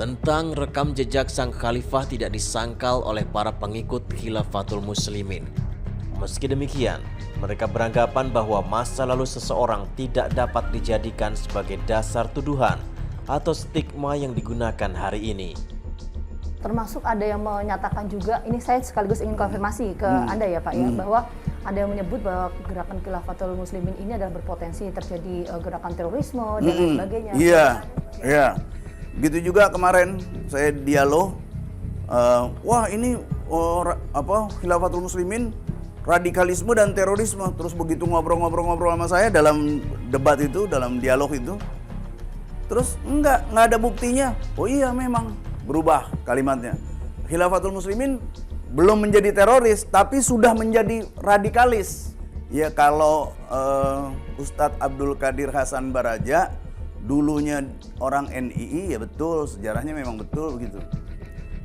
tentang rekam jejak sang khalifah tidak disangkal oleh para pengikut Khilafatul Muslimin. Meski demikian, mereka beranggapan bahwa masa lalu seseorang tidak dapat dijadikan sebagai dasar tuduhan atau stigma yang digunakan hari ini. Termasuk ada yang menyatakan juga, ini saya sekaligus ingin konfirmasi ke Anda ya Pak ya, bahwa ada yang menyebut bahwa gerakan Khilafatul Muslimin ini adalah berpotensi terjadi gerakan terorisme dan lain sebagainya. Iya, iya. Gitu juga kemarin saya dialog, wah ini Khilafatul Muslimin radikalisme dan terorisme. Terus begitu ngobrol-ngobrol sama saya dalam debat itu, dalam dialog itu, terus enggak ada buktinya. Oh iya memang berubah kalimatnya. Khilafatul Muslimin belum menjadi teroris, tapi sudah menjadi radikalis. Ya kalau Ustadz Abdul Qadir Hasan Baraja dulunya orang NII, ya betul, sejarahnya memang betul begitu.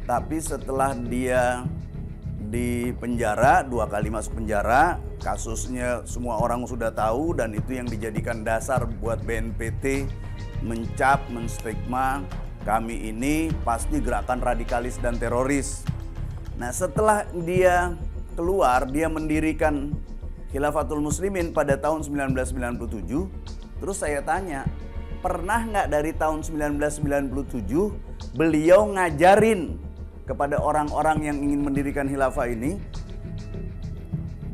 Tapi setelah dia di penjara, 2 kali masuk penjara, kasusnya semua orang sudah tahu, dan itu yang dijadikan dasar buat BNPT mencap, menstigma kami ini pasti gerakan radikalis dan teroris. Nah setelah dia keluar, dia mendirikan Khilafatul Muslimin pada tahun 1997. Terus saya tanya, pernah nggak dari tahun 1997 beliau ngajarin kepada orang-orang yang ingin mendirikan khilafah ini,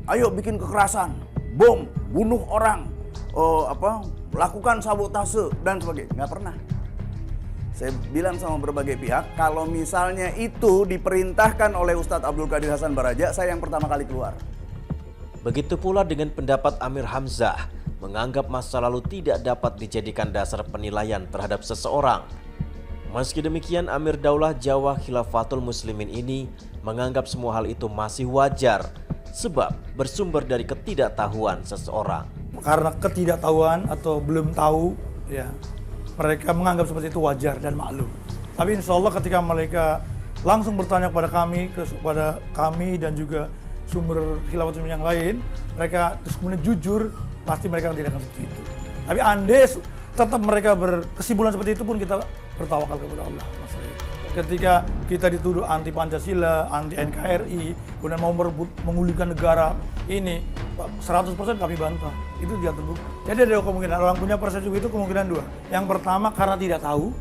ayo bikin kekerasan, bom, bunuh orang, lakukan sabotase dan sebagainya? Nggak pernah. Saya bilang sama berbagai pihak, kalau misalnya itu diperintahkan oleh Ustadz Abdul Qadir Hasan Baraja, saya yang pertama kali keluar. Begitu pula dengan pendapat Amir Hamzah, menganggap masa lalu tidak dapat dijadikan dasar penilaian terhadap seseorang. Meski demikian, Amir Daulah Jawa Khilafatul Muslimin ini menganggap semua hal itu masih wajar, sebab bersumber dari ketidaktahuan seseorang. Karena ketidaktahuan atau belum tahu, ya, mereka menganggap seperti itu wajar dan maklum. Tapi insya Allah ketika mereka langsung bertanya kepada kami dan juga sumber Khilafatul Muslimin yang lain, mereka terus kemudian jujur, pasti mereka tidak akan seperti itu. Tapi andai tetap mereka berkesimpulan seperti itu pun kita bertawakal kepada Allah. Ketika kita dituduh anti Pancasila, anti NKRI, kemudian mau menggulingkan negara ini, 100% kami bantah. Itu tidak terbukti. Jadi ada kemungkinan, orang punya persepsi itu kemungkinan 2. Yang pertama karena tidak tahu,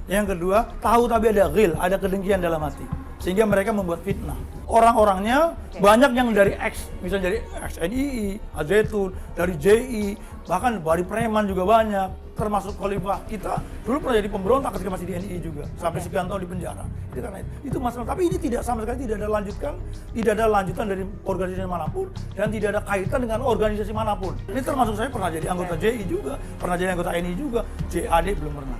yang kedua tahu tapi ada ghil, ada kedengkian dalam hati. Sehingga mereka membuat fitnah. Orang-orangnya banyak yang dari misalnya dari XNII, Al-Zaitun, dari JI, bahkan dari preman juga banyak. Termasuk khalifah kita dulu pernah jadi pemberontak ketika masih di NII juga, sampai sekian tahun di penjara. Itu masalah. Tapi ini tidak sama sekali tidak ada lanjutan dari organisasi manapun dan tidak ada kaitan dengan organisasi manapun. Ini termasuk saya pernah jadi anggota JI juga, pernah jadi anggota NII juga, JAD belum pernah.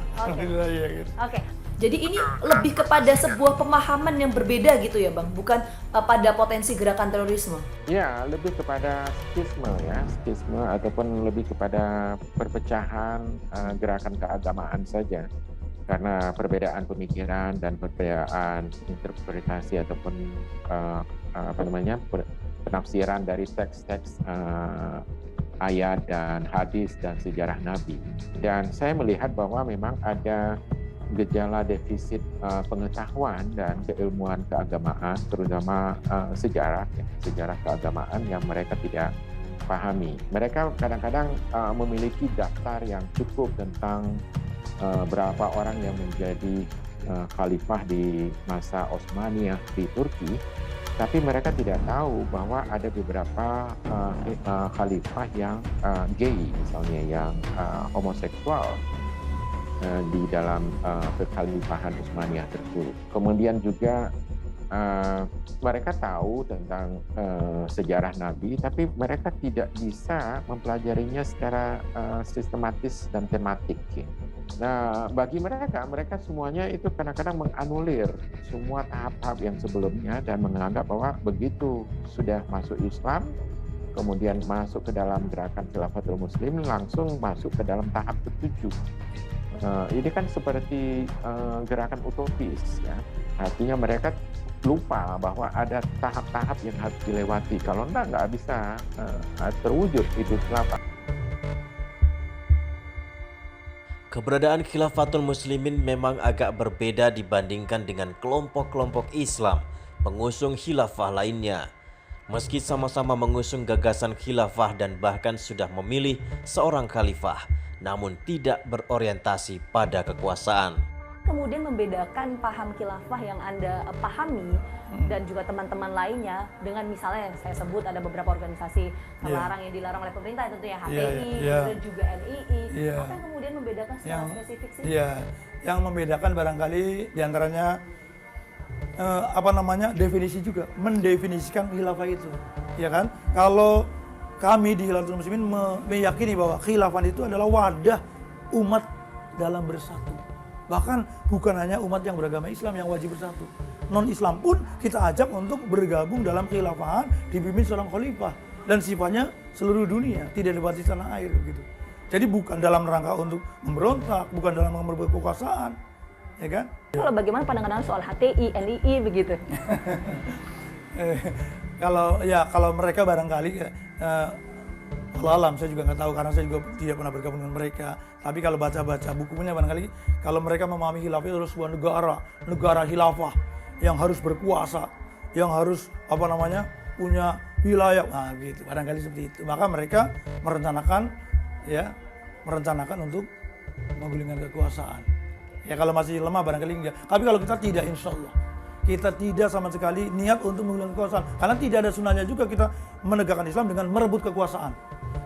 Oke. Jadi ini lebih kepada sebuah pemahaman yang berbeda gitu ya Bang, bukan pada potensi gerakan terorisme. Ya, lebih kepada skisme ataupun lebih kepada perpecahan gerakan keagamaan saja. Karena perbedaan pemikiran dan perbedaan interpretasi ataupun penafsiran dari teks-teks ayat dan hadis dan sejarah Nabi. Dan saya melihat bahwa memang ada gejala defisit pengetahuan dan keilmuan keagamaan, terutama sejarah keagamaan yang mereka tidak pahami. Mereka kadang-kadang memiliki daftar yang cukup tentang berapa orang yang menjadi khalifah di masa Utsmaniyah di Turki, tapi mereka tidak tahu bahwa ada beberapa khalifah yang gay misalnya, yang homoseksual di dalam kekhalifahan Utsmaniyah tersebut. Kemudian juga mereka tahu tentang sejarah Nabi, tapi mereka tidak bisa mempelajarinya secara sistematis dan tematik. Nah, bagi mereka semuanya itu kadang-kadang menganulir semua tahap-tahap yang sebelumnya dan menganggap bahwa begitu sudah masuk Islam, kemudian masuk ke dalam gerakan Khilafatul Muslimin, langsung masuk ke dalam tahap ke-7. Ini kan seperti gerakan utopis, ya. Artinya mereka lupa bahwa ada tahap-tahap yang harus dilewati. Kalau nggak bisa terwujud itu khilafah. Keberadaan Khilafatul Muslimin memang agak berbeda dibandingkan dengan kelompok-kelompok Islam pengusung khilafah lainnya. Meski sama-sama mengusung gagasan khilafah dan bahkan sudah memilih seorang khalifah, namun tidak berorientasi pada kekuasaan. Kemudian membedakan paham khilafah yang Anda pahami dan juga teman-teman lainnya dengan misalnya saya sebut ada beberapa organisasi terlarang yang dilarang oleh pemerintah, tentunya HTI, dan juga NII. Apa yang kemudian membedakan secara spesifik sih? Yang membedakan barangkali diantaranya definisi juga, mendefinisikan khilafah itu, ya kan? Kalau kami di Khilafatul Muslimin meyakini bahwa khilafah itu adalah wadah umat dalam bersatu. Bahkan bukan hanya umat yang beragama Islam yang wajib bersatu. Non-Islam pun kita ajak untuk bergabung dalam khilafahan dipimpin seorang khalifah. Dan sifatnya seluruh dunia, tidak dibatasi tanah air gitu. Jadi bukan dalam rangka untuk memberontak, bukan dalam merebut kekuasaan. Ya kan? Kalau bagaimana pandangan Anda soal HTI, NII begitu? Kalau mereka barangkali alam saya juga nggak tahu karena saya juga tidak pernah bergabung dengan mereka. Tapi kalau baca-baca bukunya barangkali kalau mereka memahami khilafah itu adalah sebuah negara khilafah yang harus berkuasa, yang harus punya wilayah, gitu. Barangkali seperti itu. Maka mereka merencanakan untuk menggulingkan kekuasaan. Ya kalau masih lemah barangkali enggak. Tapi kalau kita tidak, insya Allah kita tidak sama sekali niat untuk menggulingkan kekuasaan. Karena tidak ada sunahnya juga kita menegakkan Islam dengan merebut kekuasaan.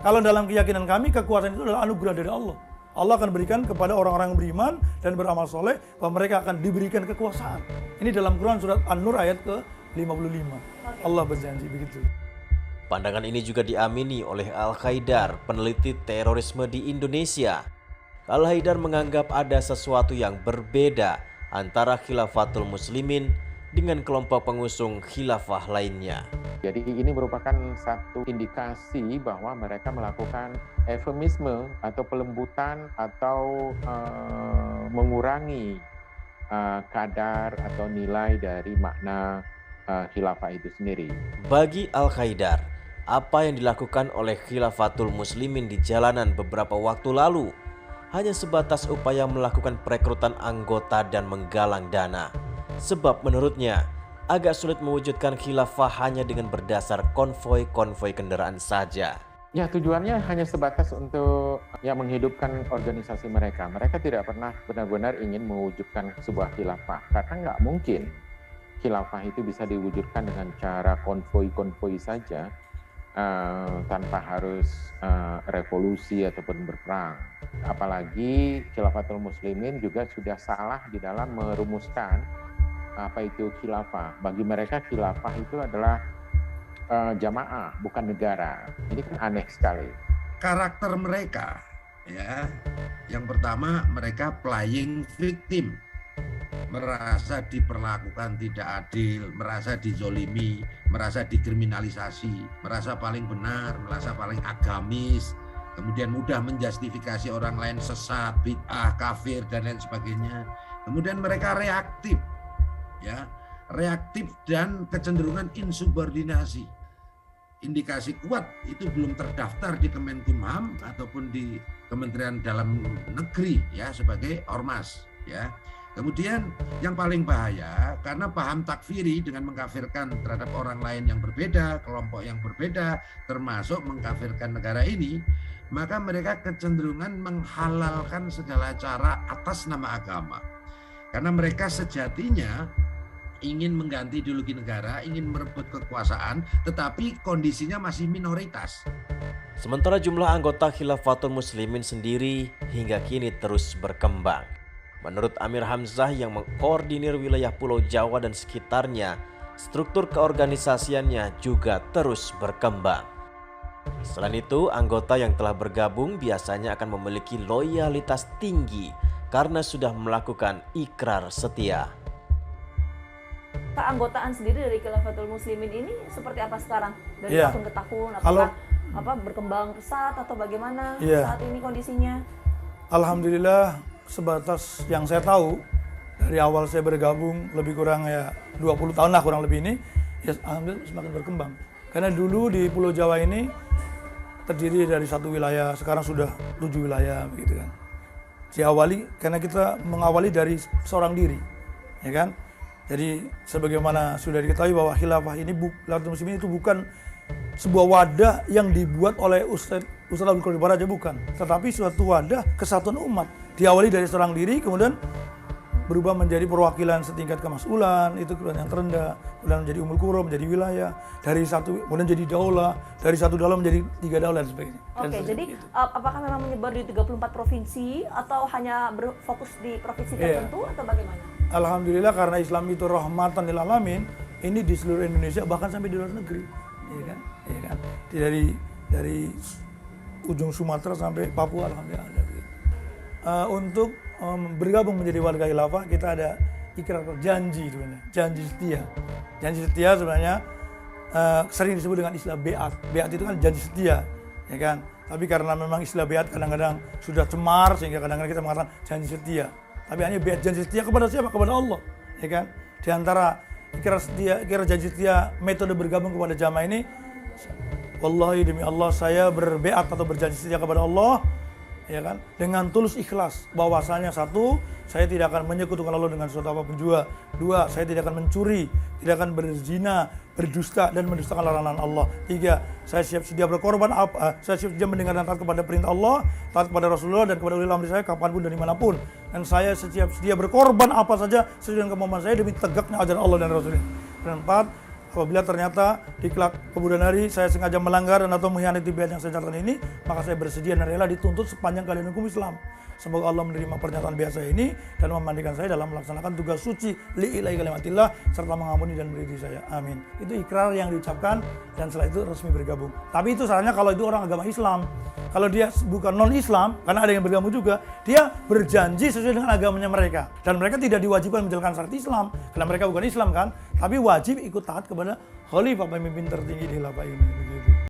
Kalau dalam keyakinan kami, kekuasaan itu adalah anugerah dari Allah. Allah akan berikan kepada orang-orang yang beriman dan beramal soleh bahwa mereka akan diberikan kekuasaan. Ini dalam Quran surat An-Nur ayat ke-55. Allah berjanji begitu. Pandangan ini juga diamini oleh Al-Haidar, peneliti terorisme di Indonesia. Al-Haidar menganggap ada sesuatu yang berbeda antara Khilafatul Muslimin dengan kelompok pengusung khilafah lainnya. Jadi ini merupakan satu indikasi bahwa mereka melakukan eufemisme atau pelembutan atau mengurangi kadar atau nilai dari makna khilafah itu sendiri. Bagi Al-Haidar, apa yang dilakukan oleh Khilafatul Muslimin di jalanan beberapa waktu lalu hanya sebatas upaya melakukan perekrutan anggota dan menggalang dana. Sebab menurutnya, agak sulit mewujudkan khilafah hanya dengan berdasar konvoi-konvoi kendaraan saja. Ya, tujuannya hanya sebatas untuk menghidupkan organisasi mereka. Mereka tidak pernah benar-benar ingin mewujudkan sebuah khilafah. Karena nggak mungkin khilafah itu bisa diwujudkan dengan cara konvoi-konvoi saja, tanpa harus revolusi ataupun berperang. Apalagi Khilafatul Muslimin juga sudah salah di dalam merumuskan apa itu khilafah. Bagi mereka khilafah itu adalah jamaah, bukan negara. Ini kan aneh sekali. Karakter mereka, ya, yang pertama mereka playing victim, merasa diperlakukan tidak adil, merasa dizolimi, merasa dikriminalisasi, merasa paling benar, merasa paling agamis, kemudian mudah menjustifikasi orang lain sesat, bid'ah, kafir, dan lain sebagainya. Kemudian mereka reaktif, ya, reaktif dan kecenderungan insubordinasi. Indikasi kuat itu belum terdaftar di Kemenkumham ataupun di Kementerian Dalam Negeri, ya, sebagai ormas, ya. Kemudian yang paling bahaya karena paham takfiri dengan mengkafirkan terhadap orang lain yang berbeda, kelompok yang berbeda, termasuk mengkafirkan negara ini, maka mereka kecenderungan menghalalkan segala cara atas nama agama. Karena mereka sejatinya ingin mengganti ideologi negara, ingin merebut kekuasaan, tetapi kondisinya masih minoritas. Sementara jumlah anggota Khilafatul Muslimin sendiri hingga kini terus berkembang. Menurut Amir Hamzah yang mengkoordinir wilayah Pulau Jawa dan sekitarnya, struktur keorganisasiannya juga terus berkembang. Selain itu, anggota yang telah bergabung biasanya akan memiliki loyalitas tinggi karena sudah melakukan ikrar setia. Keanggotaan sendiri dari Khilafatul Muslimin ini seperti apa sekarang? Dari tahun ke tahun, apakah berkembang pesat atau bagaimana saat ini kondisinya? Alhamdulillah, sebatas yang saya tahu dari awal saya bergabung lebih kurang 20 tahun lah kurang lebih ini, ya alhamdulillah semakin berkembang. Karena dulu di Pulau Jawa ini terdiri dari satu wilayah, sekarang sudah 7 wilayah begitu kan. diawali karena kita mengawali dari seorang diri, ya kan? Jadi sebagaimana sudah diketahui bahwa khilafah ini, Khilafatul Muslimin itu bukan sebuah wadah yang dibuat oleh Ustaz Abdul Qadir Baraja, bukan, tetapi suatu wadah kesatuan umat. Diawali dari seorang diri, kemudian berubah menjadi perwakilan setingkat kemasulan, itu kemudian yang terendah, kemudian menjadi umul qura, menjadi wilayah, dari satu kemudian jadi daulah, dari satu daulah menjadi 3 daulah dan sebagainya. Oke, jadi apakah memang menyebar di 34 provinsi atau hanya berfokus di provinsi tertentu atau bagaimana? Alhamdulillah, karena Islam itu rahmatan lil alamin, ini di seluruh Indonesia, bahkan sampai di luar negeri, ya kan? Ya kan? Dari ujung Sumatera sampai Papua, alhamdulillah ada. Untuk bergabung menjadi warga khilafah, kita ada ikrar janji sebenarnya, janji setia. Janji setia sebenarnya sering disebut dengan istilah beat. Beat itu kan janji setia, ya kan? Tapi karena memang istilah beat kadang-kadang sudah cemar, sehingga kadang-kadang kita mengatakan janji setia. Tapi hanya beat janji setia kepada siapa? Kepada Allah, ya kan? Di antara ikrar janji setia metode bergabung kepada jamaah ini, wallahi demi Allah saya berbeat atau berjanji setia kepada Allah, ya kan, dengan tulus ikhlas bahwasanya satu, saya tidak akan menyekutukan Allah dengan sesuatu apapun juga. Dua, saya tidak akan mencuri, tidak akan berzina, berdusta dan mendustakan larangan Allah. Tiga, saya siap sedia berkorban saya siap sedia mendengar dan taat kepada perintah Allah, taat kepada Rasulullah dan kepada ulil amri saya kapanpun dan dimanapun. Dan saya siap sedia berkorban apa saja sesuai dengan kemampuan saya demi tegaknya ajaran Allah dan Rasulnya. Dan empat, apabila ternyata di kelak kemudian hari saya sengaja melanggar dan atau mengkhianati beat yang saya catatkan ini, maka saya bersedia dan rela dituntut sepanjang kalian hukum Islam. Semoga Allah menerima pernyataan biasa ini dan memandikan saya dalam melaksanakan tugas suci li'ilahi kalimatillah serta mengampuni dan beri saya. Amin. Itu ikrar yang diucapkan dan setelah itu resmi bergabung. Tapi itu sarannya kalau itu orang agama Islam. Kalau dia bukan non-Islam, karena ada yang bergabung juga, dia berjanji sesuai dengan agamanya mereka. Dan mereka tidak diwajibkan menjalankan syariat Islam, karena mereka bukan Islam kan, tapi wajib ikut taat kepada khalifah pemimpin tertinggi di khilafah ini. Begitu.